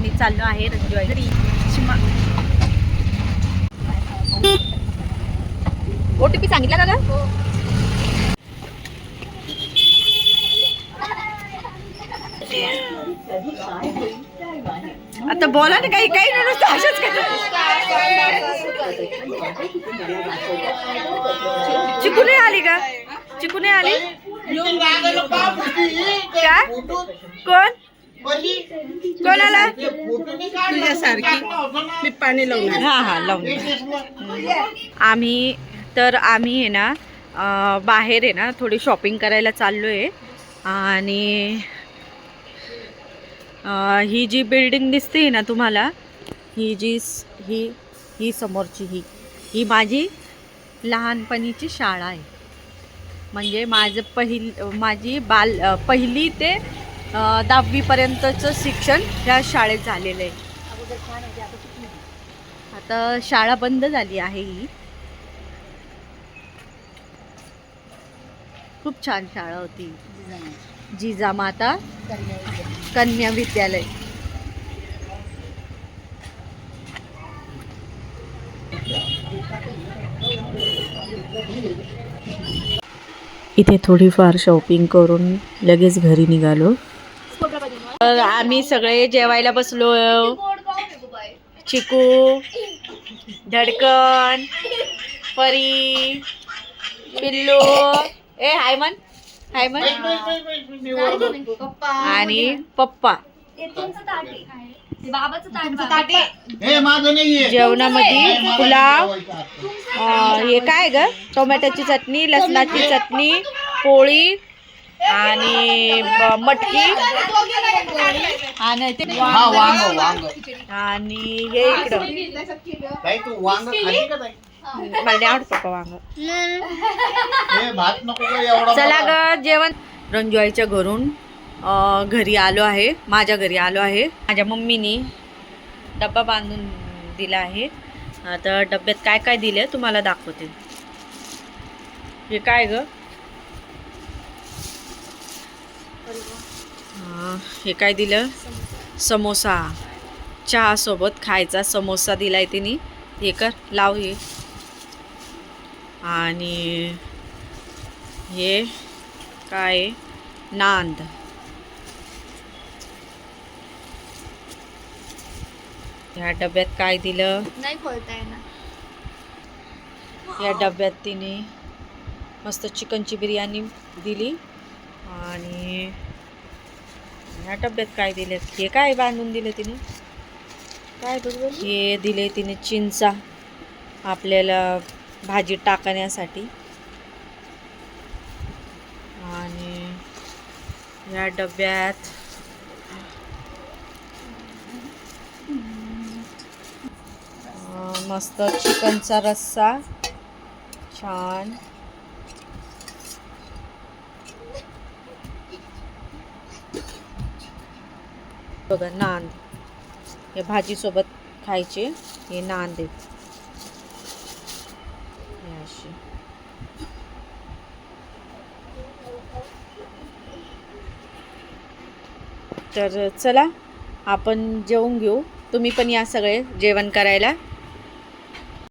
आम्ही चाललो आहे रंजॉय घरी. OTP सांगितला का ग? आता बोला ना काही काही नुसतं अशाच चिकू नाही आली का? चिकू नाही आली काय? कोण कोण आला? तुझ्यासारखी मी पाणी लावणार. हा हा लावून. आम्ही आहे ना बाहेर आहे ना थोडी शॉपिंग करायला चाललो आहे. आणि ही जी बिल्डिंग दिसते ना तुम्हाला, ही समोरची ही माझी लहानपणीची शाळा आहे. म्हणजे माझी पहिली ते 10वी पर्यंतचं शिक्षण ह्या शाळेत झालेलं आहे. आता शाळा बंद झाली आहे. ही खूप छान शाळा होती, जिजामाता कन्या विद्यालय. इथे थोडीफार शॉपिंग करून लगेच घरी निघालो. आम्ही सगळे जेवायला बसलो. चिकू, धडकन, परी, पिल्लू, हायमन आणि पप्पा. जेवणामध्ये पुलाव, हे काय ग, टोमॅटोची चटणी, लसणाची चटणी, पोळी आणि मटकी आणि हे इकडं मला नाही आवडत पप्पा वांग. चला ग जेवण. रंजॉईच्या घरून घरी आलो आहे, माझ्या घरी आलो आहे. माझ्या मम्मीने डब्बा बांधून दिला आहे. आता डब्यात काय काय दिलं तुम्हाला दाखवते. हे काय ग, हे काय दिलं? समोसा. चहा सोबत खायचा समोसा दिलाय तिने. हे कर, लाव हे. आणि हे काय, नांद. ह्या डब्यात काय दिलं नाही खोलताय ना. या डब्यात तिने मस्त चिकनची बिर्याणी दिली. आणि ह्या डब्यात काय दिले, हे काय बांधून दिले तिने, काय बरोबर हे दिले तिने चिंचा आपल्याला भाजी टाकण्यासाठी. आणि या डब्यात मस्त चिकनचा रस्सा छान. बघा नांद, हे भाजी सोबत खायचे. हे नांद आहेत. तर चला आपण जेवून घेऊ. तुम्ही पण या सगळे जेवण करायला.